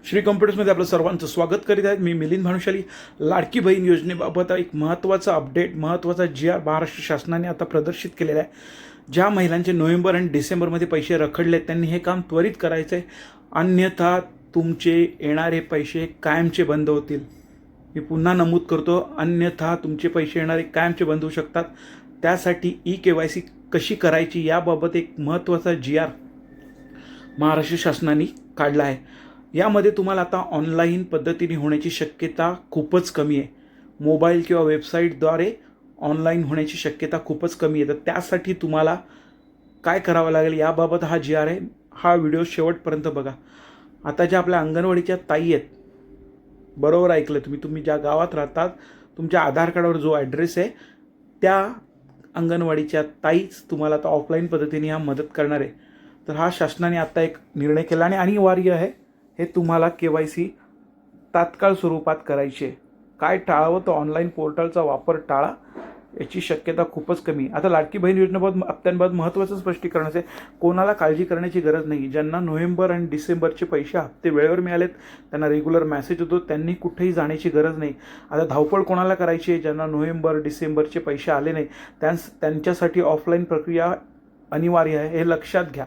श्री कॉम्प्युटर्समध्ये आपलं सर्वांचं स्वागत करीत आहेत. मी मिलिंद भानुशाली. लाडकी बहीण योजनेबाबत एक महत्त्वाचा अपडेट, महत्त्वाचा GR महाराष्ट्र शासनाने आता प्रदर्शित केलेला आहे. ज्या महिलांचे नोव्हेंबर आणि डिसेंबरमध्ये पैसे रखडले त्यांनी हे काम त्वरित करायचं आहे, अन्यथा तुमचे येणारे पैसे कायमचे बंद होतील. मी पुन्हा नमूद करतो, अन्यथा तुमचे पैसे येणारे कायमचे बंद होऊ शकतात. त्यासाठी KYC कशी करायची याबाबत एक महत्त्वाचा GR महाराष्ट्र शासनाने काढला आहे. यामध्ये तुम्हाला आता ऑनलाईन पद्धतीने होण्याची शक्यता खूपच कमी आहे. मोबाईल किंवा वेबसाईटद्वारे ऑनलाईन होण्याची शक्यता खूपच कमी आहे. तर त्यासाठी तुम्हाला काय करावं लागेल याबाबत हा GR आहे. हा व्हिडिओ शेवटपर्यंत बघा. आता ज्या आपल्या अंगणवाडीच्या ताई आहेत, बरोबर ऐकलं तुम्ही ज्या गावात राहतात, तुमच्या आधार कार्डावर जो ॲड्रेस आहे त्या अंगणवाडीच्या ताईच तुम्हाला आता ऑफलाईन पद्धतीने हा मदत करणार आहे. तर हा शासनाने आता एक निर्णय केला आणि अनिवार्य आहे. हे तुम्हाला KYC तात्काळ स्वरूपात करायची आहे. काय टाळावं तर ऑनलाईन पोर्टलचा वापर टाळा, याची शक्यता खूपच कमी. आता लाडकी बहीण योजनेबाबत हप्त्यांबाबत महत्त्वाचं स्पष्टीकरण आहे. कोणाला काळजी करण्याची गरज नाही. ज्यांना नोव्हेंबर आणि डिसेंबरचे पैसे हप्ते वेळेवर मिळालेत, त्यांना रेग्युलर मेसेज होतो, त्यांनी कुठेही जाण्याची गरज नाही. आता धावपळ कोणाला करायची आहे, ज्यांना नोव्हेंबर डिसेंबरचे पैसे आले नाही त्यांच्यासाठी ऑफलाईन प्रक्रिया अनिवार्य आहे, हे लक्षात घ्या.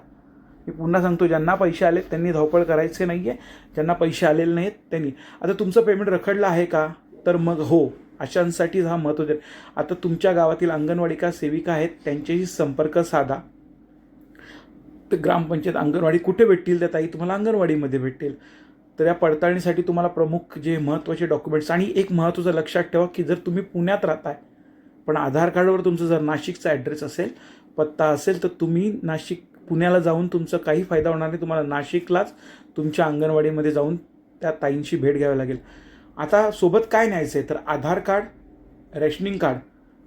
मी पुन्हा सांगतो, ज्यांना पैसे आलेत त्यांनी धावपळ करायचे नाही आहे. ज्यांना पैसे आलेले नाहीत त्यांनी. आता तुमचं पेमेंट रखडलं आहे का, तर मग हो, अशांसाठीच हा महत्त्वाचा आहे. आता तुमच्या गावातील अंगणवाडिका सेविका आहेत, त्यांच्याशी संपर्क साधा. तर ग्रामपंचायत अंगणवाडी कुठे भेटतील त्या ताई, तुम्हाला अंगणवाडीमध्ये भेटतील. तर या पडताळणीसाठी तुम्हाला प्रमुख जे महत्त्वाचे डॉक्युमेंट्स, आणि एक महत्त्वाचं लक्षात ठेवा की जर तुम्ही पुण्यात राहताय पण आधार कार्डवर तुमचं जर नाशिकचा ॲड्रेस असेल, पत्ता असेल, तर तुम्ही पुण्याला जाऊन तुमचा काही फायदा होणार नाही. तुम्हाला नाशिकलाच तुमच्या अंगणवाडीमध्ये जाऊन त्या ताईंची भेट घ्यावी लागेल. आता सोबत काय न्यायचं आहे, तर आधार कार्ड, रेशनिंग कार्ड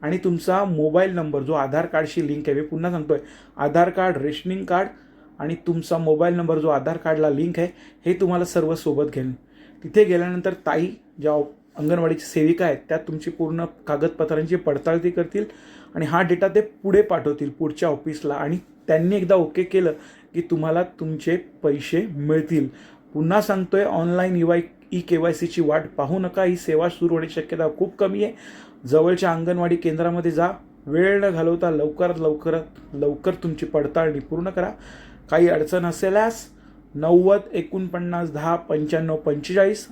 आणि तुमचा मोबाईल नंबर जो आधार कार्डशी लिंक आहे. मी पुन्हा सांगतो आहे, आधार कार्ड, रेशनिंग कार्ड आणि तुमचा मोबाईल नंबर जो आधार कार्डला लिंक आहे, हे तुम्हाला सर्व सोबत घेणे. तिथे गेल्यानंतर ताई ज्या अंगणवाडीची सेविका आहेत त्या तुमची पूर्ण कागदपत्रांची पडताळणी करतील आणि हा डेटा ते पुढे पाठवतील पुढच्या ऑफिसला, आणि त्यांनी एकदा ओके केलं की तुम्हाला तुमचे पैसे मिळतील. पुन्हा सांगतोय, ऑनलाईन KYCची वाट पाहू नका. ही सेवा सुरू होण्याची शक्यता खूप कमी आहे. जवळच्या अंगणवाडी केंद्रामध्ये जा, वेळ न घालवता लवकर तुमची पडताळणी पूर्ण करा. काही अडचण असेल्यास 90 49 10 95 45